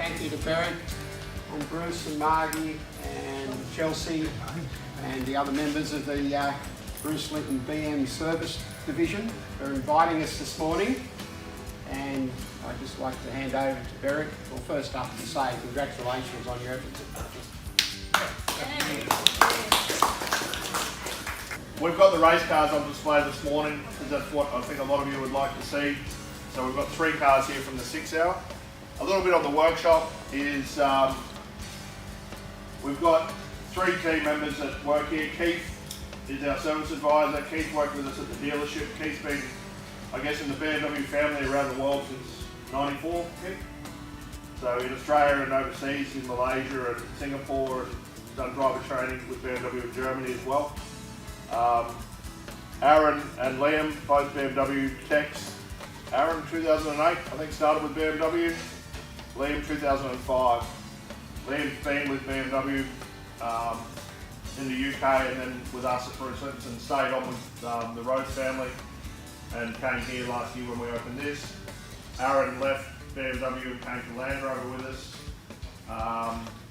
thank you to Beric and Bruce and Margie and Chelsea and the other members of the Bruce Lynton BM Service Division for inviting us this morning. And I'd just like to hand over to Beric. Well, first up to say congratulations on your efforts at Bathurst. We've got the race cars on display this morning because that's what I think a lot of you would like to see. So we've got 3 cars here from the 6 hour. A little bit on the workshop is we've got 3 team members that work here. Keith is our service advisor. Keith worked with us at the dealership. Keith's been, I guess, in the BMW family around the world since '94, Keith. So in Australia and overseas, in Malaysia and Singapore, and done driver training with BMW in Germany as well. Aaron and Liam, both BMW techs. Aaron, 2008, I think, started with BMW. Liam, 2005. Liam's been with BMW in the UK and then with us at Bruce Lynton, stayed on with the Rhodes family and came here last year when we opened this. Aaron left BMW and came to Land Rover with us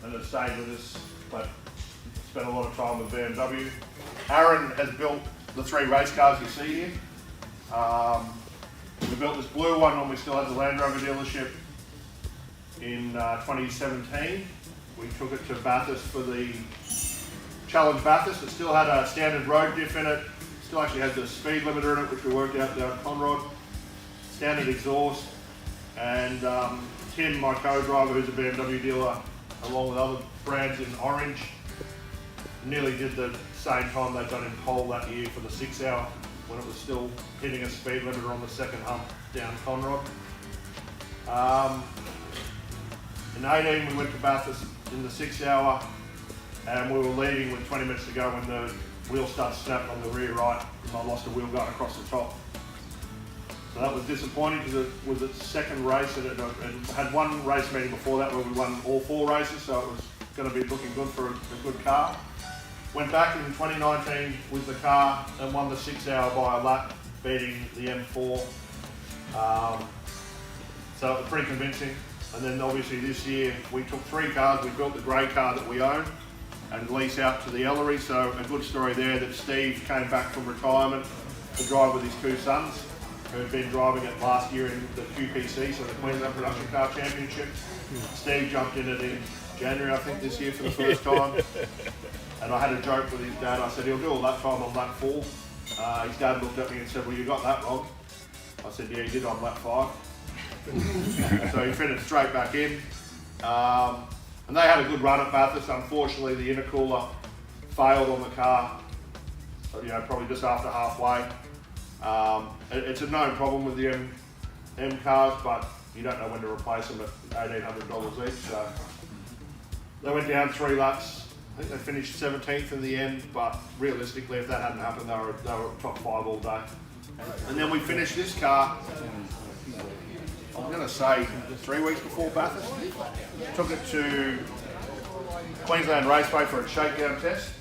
and has stayed with us, but spent a lot of time with BMW. Aaron has built the 3 race cars you see here. We built this blue one when we still had the Land Rover dealership in 2017. We took it to Bathurst for the Challenge Bathurst. It still had a standard road diff in it. Still actually had the speed limiter in it, which we worked out down Conrod. Standard exhaust. And Tim, my co-driver, who's a BMW dealer, along with other brands in orange, nearly did the same time they'd done in Pole that year for the 6 hour when it was still hitting a speed limiter on the second hump down Conrod. In 18 we went to Bathurst in the 6 hour and we were leading with 20 minutes to go when the wheel started snapping on the rear right and I lost a wheel going across the top. So that was disappointing because it was its second race and it had one race meeting before that where we won all 4 races, so it was going to be looking good for a good car. Went back in 2019 with the car and won the 6 hour by a lap, beating the M4. So it was pretty convincing. And then obviously this year we took 3 cars. We built the grey car that we own and lease out to the Ellery. So a good story there that Steve came back from retirement to drive with his 2 sons, who had been driving it last year in the QPC, so the Queensland Production Car Championship. Steve jumped in it in January, I think, this year for the first time. And I had a joke with his dad. I said, he'll do all that time on lap 4. His dad looked at me and said, well, you got that wrong. I said, yeah, he did on lap 5. So he finished straight back in. And they had a good run at Bathurst. Unfortunately, the intercooler failed on the car, probably just after halfway. It's a known problem with the M cars, but you don't know when to replace them at $1,800 each. So they went down 3 laps. I think they finished 17th in the end, but realistically, if that hadn't happened, they were top 5 all day. And then we finished this car, I'm going to say 3 weeks before Bathurst. Took it to Queensland Raceway for a shakedown test,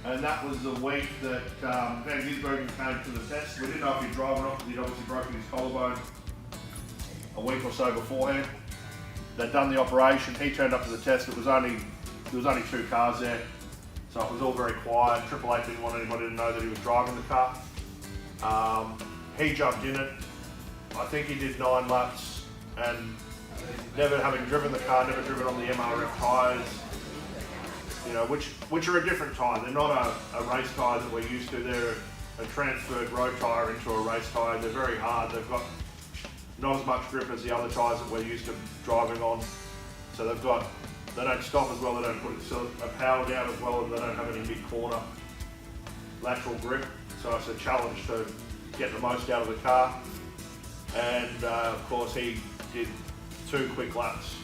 and that was the week that Van Gisbergen came to the test. We didn't know if he'd drive or not because he'd obviously broken his collarbone a week or so beforehand. They'd done the operation. He turned up to the test. There was only 2 cars there, so it was all very quiet. Triple Eight didn't want anybody to know that he was driving the car. He jumped in it. I think he did 9 laps, and never having driven the car, never driven on the MRF tyres, which are a different tyre. They're not a race tyre that we're used to. They're a transferred road tyre into a race tyre. They're very hard. They've got not as much grip as the other tyres that we're used to driving on. So they don't stop as well, they don't put a power down as well, and they don't have any mid-corner lateral grip. So it's a challenge to get the most out of the car. And of course he did 2 quick laps,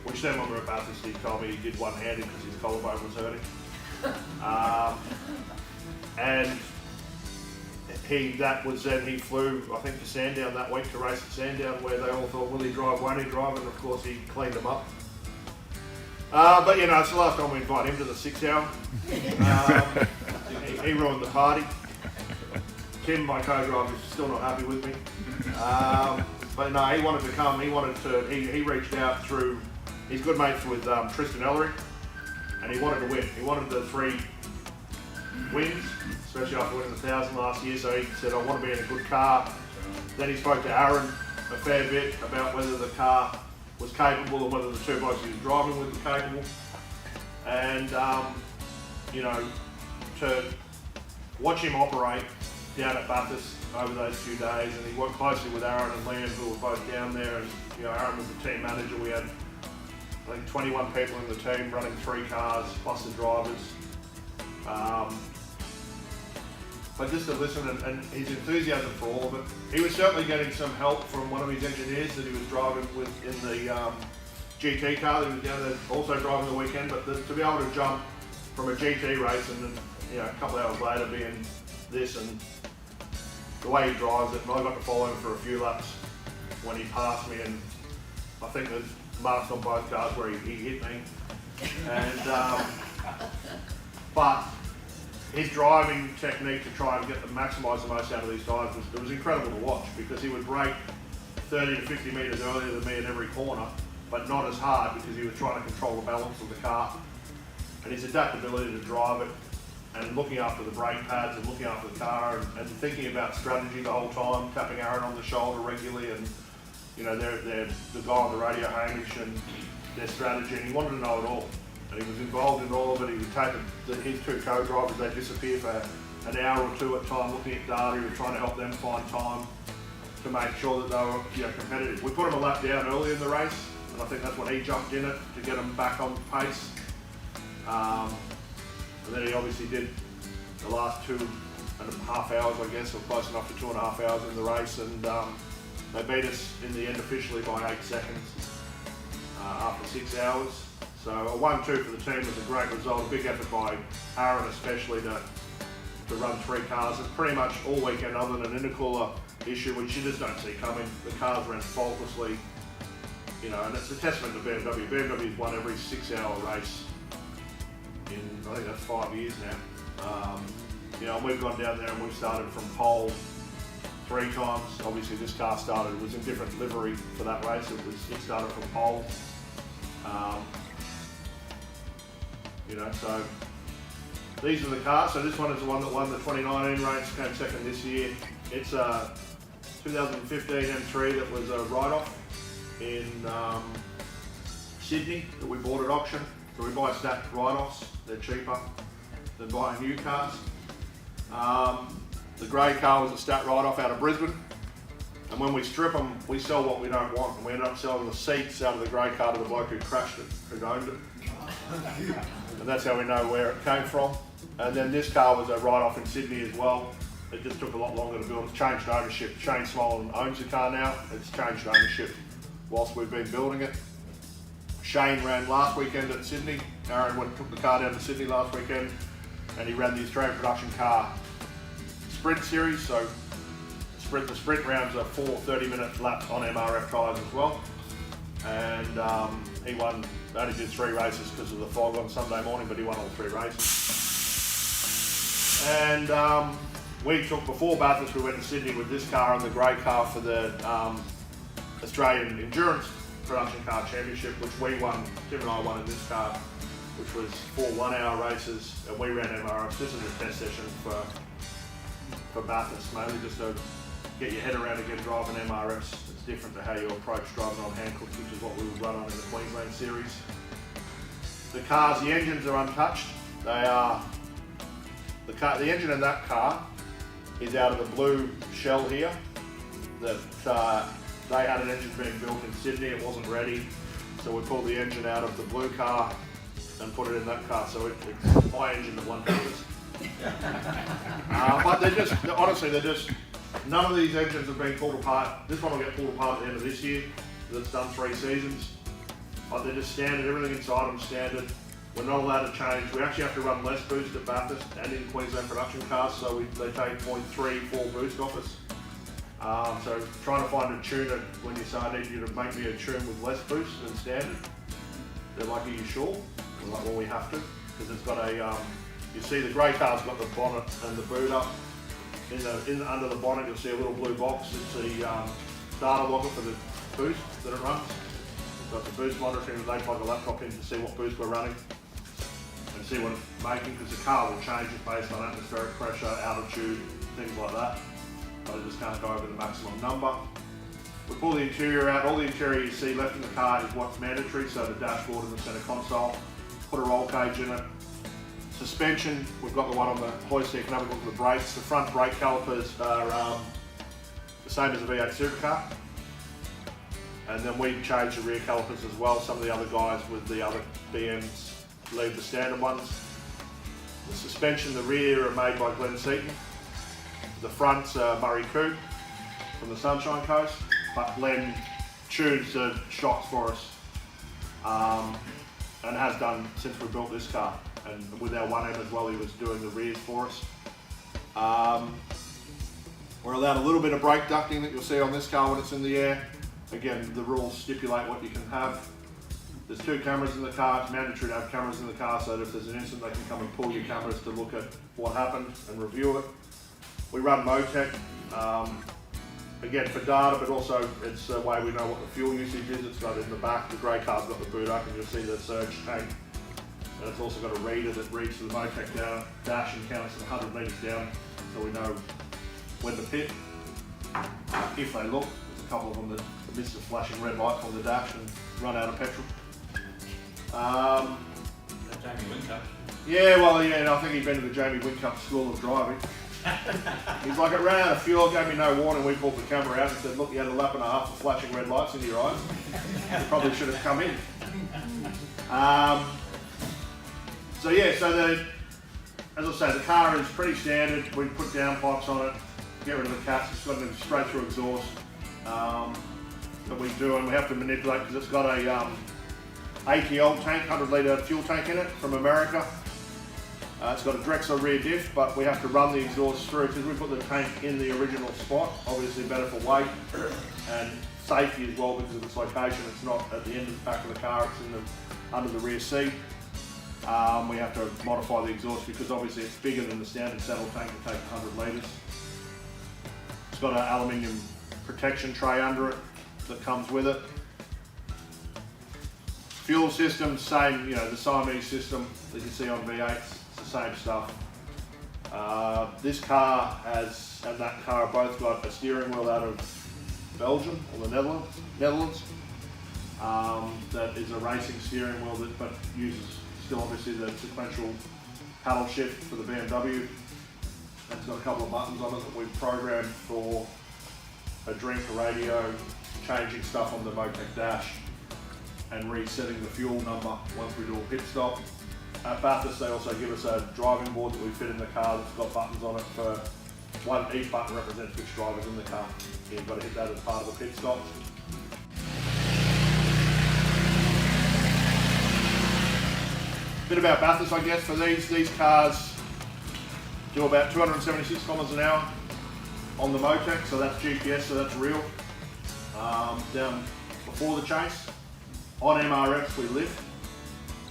which then when we were at Bathurst, he told me he did one-handed because his collarbone was hurting. And he flew, I think, to Sandown that week to race at Sandown, where they all thought, will he drive, won't he drive? And of course he cleaned them up. But it's the last time we invite him to the 6 hour. He ruined the party. Tim, my co-driver, is still not happy with me. But no, he wanted to come. He reached out through he's good mates with Tristan Ellery, and he wanted to win. He wanted the 3 wins, especially after winning the 1,000 last year, so he said, I want to be in a good car. Then he spoke to Aaron a fair bit about whether the car was capable and whether the 2 blokes he was driving with were capable. And, you know, to watch him operate down at Bathurst over those few days, and he worked closely with Aaron and Liam, who were both down there, and you know, Aaron was the team manager. We had, I think, 21 people in the team running 3 cars, plus the drivers. But just to listen and his enthusiasm for all of it. He was certainly getting some help from one of his engineers that he was driving with in the GT car that he was down there also driving the weekend, but to be able to jump from a GT race and then, you know, a couple of hours later being this, and the way he drives it, and I got to follow him for a few laps when he passed me, and I think there's marks on both cars where he hit me. And but his driving technique to try and maximise the most out of these tyres was incredible to watch, because he would brake 30 to 50 metres earlier than me at every corner, but not as hard, because he was trying to control the balance of the car. And his adaptability to drive it, and looking after the brake pads and looking after the car, and thinking about strategy the whole time, tapping Aaron on the shoulder regularly, and you know, they're the guy on the radio, Hamish, and their strategy, and he wanted to know it all. And he was involved in all of it. He would take his 2 co-drivers, they'd disappear for an hour or 2 at a time looking at data. He was trying to help them find time to make sure that they were, you know, competitive. We put him a lap down early in the race, and I think that's when he jumped in it to get him back on pace. And then he obviously did the last 2.5 hours, I guess, or close enough to 2.5 hours in the race, and they beat us in the end officially by 8 seconds after 6 hours. So a 1-2 for the team was a great result, a big effort by Aaron especially to run 3 cars, and pretty much all weekend, other than an intercooler issue, which you just don't see coming. The cars ran faultlessly, you know, and it's a testament to BMW. BMW's won every 6-hour race in, I think that's 5 years now. You know, and we've gone down there and we've started from pole 3 times. Obviously this car was in different livery for that race. It started from pole. You know, so these are the cars. So this one is the one that won the 2019 race, came second this year. It's a 2015 M3 that was a write-off in Sydney that we bought at auction. So we buy stacked write-offs, they're cheaper than buying new cars. The grey car was a stat write-off out of Brisbane, and when we strip them, we sell what we don't want, and we end up selling the seats out of the grey car to the bloke who crashed it, who owned it. And that's how we know where it came from. And then this car was a write-off in Sydney as well. It just took a lot longer to build. It's changed ownership. Shane Smolin owns the car now. It's changed ownership whilst we've been building it. Shane ran last weekend at Sydney. Aaron took the car down to Sydney last weekend, and he ran the Australian production car sprint series. So the sprint rounds are 4 30-minute laps on MRF tyres as well. And he won, only did 3 races because of the fog on Sunday morning, but he won all 3 races. And before Bathurst, we went to Sydney with this car and the grey car for the Australian Endurance Production Car Championship, which we won. Tim and I won in this car, which was 4 1-hour races, and we ran MRFs. This is a test session for Bathurst, mainly just to get your head around again driving MRFs. It's different to how you approach driving on Hancocks, which is what we would run on in the Queensland series. The cars, the engines are untouched. They are the engine in that car is out of the blue shell here. That they had an engine being built in Sydney. It wasn't ready, so we pulled the engine out of the blue car and put it in that car. So it's my engine that won Bathurst. But none of these engines have been pulled apart. This one will get pulled apart at the end of this year. That's done 3 seasons. But they're just standard, everything inside them standard. We're not allowed to change. We actually have to run less boost at Bathurst and in Queensland production cars, so they take 0.3, 4 boost off us. So trying to find a tuner when you say I need you to make me a tune with less boost than standard. They're like, are you sure? We're like, well, we have to, because it's got a, you see the grey car's got the bonnet and the boot up. Under the bonnet you'll see a little blue box. It's the data logger for the boost that it runs. got the boost monitoring, they plug a laptop in to see what boost we're running and see what it's making, because the car will change it based on atmospheric pressure, altitude, things like that. But I just can't go over the maximum number. We pull the interior out. All the interior you see left in the car is what's mandatory, so the dashboard and the centre console. Put a roll cage in it. Suspension, we've got the one on the hoist here. You can have a look at the brakes. The front brake calipers are the same as a V8 supercar. And then we change the rear calipers as well. Some of the other guys with the other BMs leave the standard ones. The suspension, the rear are made by Lynton. The front's Murray Coupe from the Sunshine Coast, but Len tunes the shocks for us and has done since we built this car. And with our 1M as well, he was doing the rears for us. We're allowed a little bit of brake ducting that you'll see on this car when it's in the air. Again, the rules stipulate what you can have. There's 2 cameras in the car. It's mandatory to have cameras in the car so that if there's an incident, they can come and pull your cameras to look at what happened and review it. We run Motec, again for data, but also it's a way we know what the fuel usage is. It's got in the back, the grey car's got the boot up, and you'll see the surge tank. And it's also got a reader that reads the Motec down, dash and counts it 100 metres down, so we know when to pit. If they look, there's a couple of them that miss the flashing red lights on the dash and run out of petrol. Jamie Wincup. Yeah, well, yeah, and I think he'd been to the Jamie Wincup School of Driving. He's like, it ran out of fuel, gave me no warning. We pulled the camera out and said, look, you had a lap and a half of flashing red lights in your eyes. You probably should have come in. So yeah, as I say, the car is pretty standard. We put downpipes on it, get rid of the cats. It's got a straight through exhaust that we do, and we have to manipulate because it's got a ATL tank, 100 litre fuel tank in it from America. It's got a Drexler rear diff, but we have to run the exhaust through because we put the tank in the original spot. Obviously better for weight and safety as well because of its location. It's not at the end of the back of the car, it's under the rear seat. We have to modify the exhaust because obviously it's bigger than the standard saddle tank to take 100 litres. It's got an aluminium protection tray under it that comes with it. Fuel system, same, the Siamese system that you see on V8s. Same stuff. This car and that car both got a steering wheel out of Belgium or the Netherlands. That is a racing steering wheel but uses still obviously the sequential paddle shift for the BMW. And it's got a couple of buttons on it that we've programmed for a drink, a radio, changing stuff on the Motec dash, and resetting the fuel number once we do a pit stop. At Bathurst, they also give us a driving board that we fit in the car that's got buttons on it for each button represents which driver's in the car. You've got to hit that as part of the pit stop. Bit about Bathurst, I guess, for these cars do about 276 kilometres an hour on the Motec, so that's GPS, so that's real. Down before the chase. On MRFs we lift.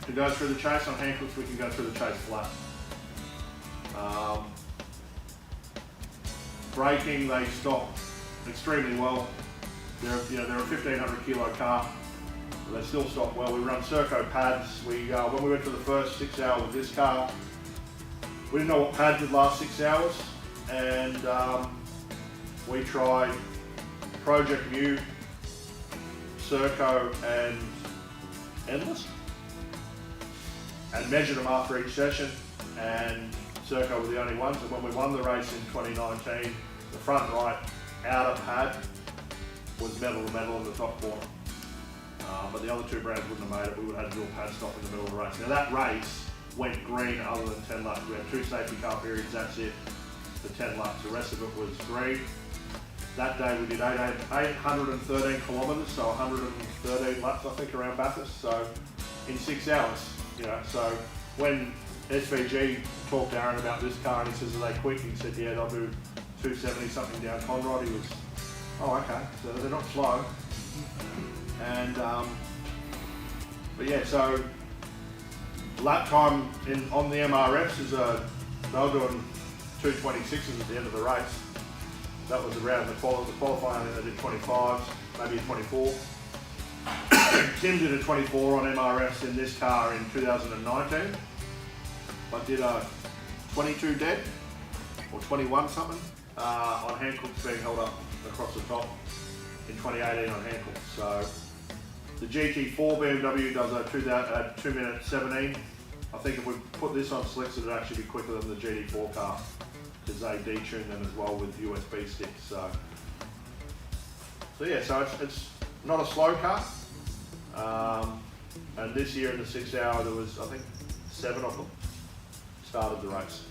To go through the chase on handclips, we can go through the chase flat. Braking, they stop extremely well. They're a 1,500 kilo car, but they still stop well. We run Serco pads. When we went for the first 6 hours with this car, we didn't know what pads would last 6 hours, and we tried Project Mu, Serco, and Endless, and measured them after each session, and Serco were the only ones. And when we won the race in 2019, the front right outer pad was metal to metal in the top corner. But the other 2 brands wouldn't have made it. We would have had to do a pad stop in the middle of the race. Now that race went green other than 10 laps. We had 2 safety car periods, that's it, for 10 laps. The rest of it was green. That day we did 813 kilometres, so 113 laps I think around Bathurst, so in 6 hours. So when SVG talked to Aaron about this car and he says, are they quick? He said, yeah, they'll do 270 something down Conrod. He was, oh okay, so they're not slow. And, but yeah, so lap time on the MRFs is they were doing 226s at the end of the race. That was around the qualifying, I think they did 25s, maybe 24. Tim did a 24 on MRS in this car in 2019. I did a 22 dead, or 21 something, on Hancocks being held up across the top in 2018 on Hancocks. So the GT4 BMW does a 2 minute 17. I think if we put this on slicks, it would actually be quicker than the GT4 car, because they detune them as well with USB sticks. So yeah, so it's not a slow car. And this year in the 6 hour, there was, I think, 7 of them started the race.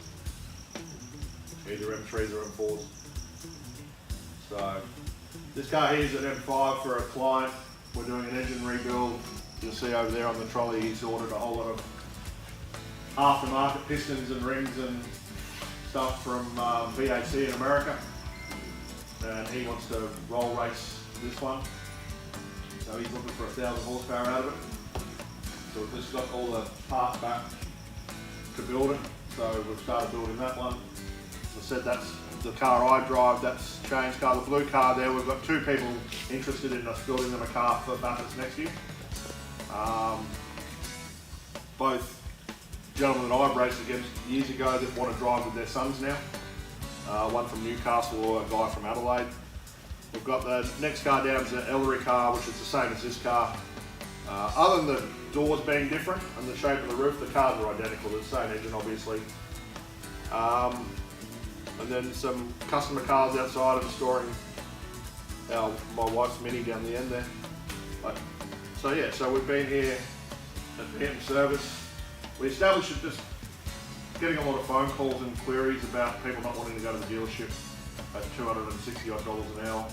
Either M3s or M4s. So this car here is an M5 for a client. We're doing an engine rebuild. You'll see over there on the trolley, he's ordered a whole lot of aftermarket pistons and rings and stuff from VAC in America. And he wants to roll race this one. So he's looking for 1,000 horsepower out of it. So we've just got all the parts back to build it. So we've started building that one. As I said, that's the car I drive, that's Shane's car. The blue car there, we've got 2 people interested in us building them a car for Bathurst next year. Both gentlemen that I've raced against years ago that want to drive with their sons now. One from Newcastle, a guy from Adelaide. We've got the next car down is an Ellery car, which is the same as this car. Other than the doors being different and the shape of the roof, the cars are identical. They're the same engine, obviously. And then some customer cars outside. I'm storing my wife's Mini down the end there. So yeah, so we've been here at BM Service. We established it just getting a lot of phone calls and queries about people not wanting to go to the dealership at $260 odd an hour.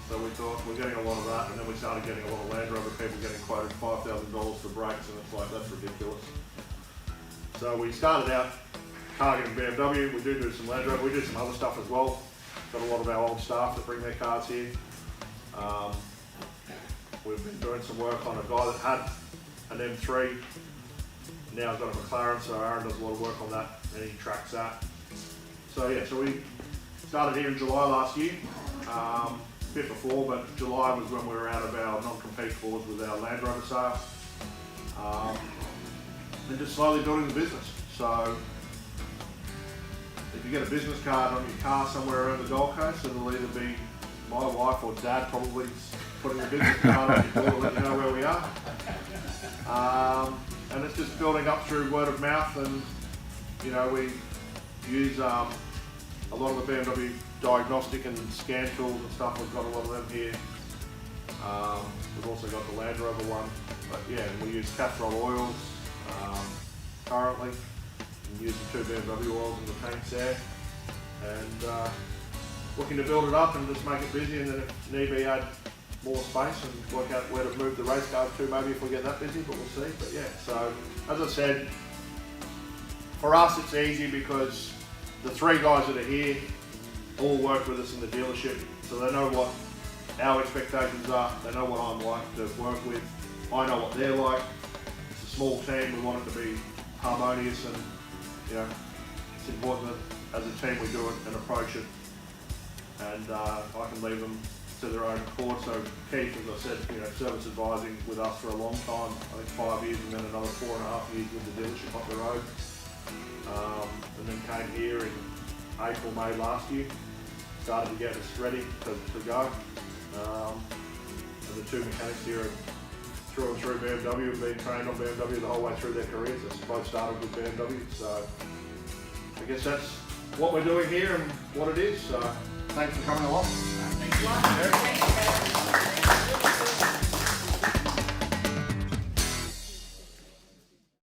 So we thought we're getting a lot of that, and then we started getting a lot of Land Rover people getting quoted $5,000 for brakes, and it's like, that's ridiculous. So we started out targeting BMW. We do some Land Rover. We do some other stuff as well. Got a lot of our old staff that bring their cars here. We've been doing some work on a guy that had an M3. Now he's got a McLaren, so Aaron does a lot of work on that, and he tracks that. So yeah, so we started here in July last year, a bit before, but July was when we were out of our non-compete clause with our Land Rover sale. And just slowly building the business. So if you get a business card on your car somewhere around the Gold Coast, it'll either be my wife or dad probably putting the business card on your door to let you know where we are. And it's just building up through word of mouth, and you know, we use a lot of the BMW diagnostic and scan tools and stuff. We've got a lot of them here. We've also got the Land Rover one, but yeah, we use Castrol oils currently. We use the 2 BMW oils in the tanks there, and looking to build it up and just make it busy, and then if need be add more space and work out where to move the race cars to, maybe if we get that busy, but we'll see. But yeah, so as I said, for us it's easy because the 3 guys that are here all work with us in the dealership, so they know what our expectations are, they know what I'm like to work with, I know what they're like. It's a small team, we want it to be harmonious, and you know, it's important that as a team we do it and approach it, and I can leave them to their own accord. So Keith, as I said, you know, service advising with us for a long time, I think 5 years, and then another 4.5 years with the dealership up the road. And then came here in April, May last year, started to get us ready to go. And the 2 mechanics here are through and through BMW, have been trained on BMW the whole way through their careers. They both started with BMW, so I guess that's what we're doing here and what it is. So thanks for coming along. Thanks a lot.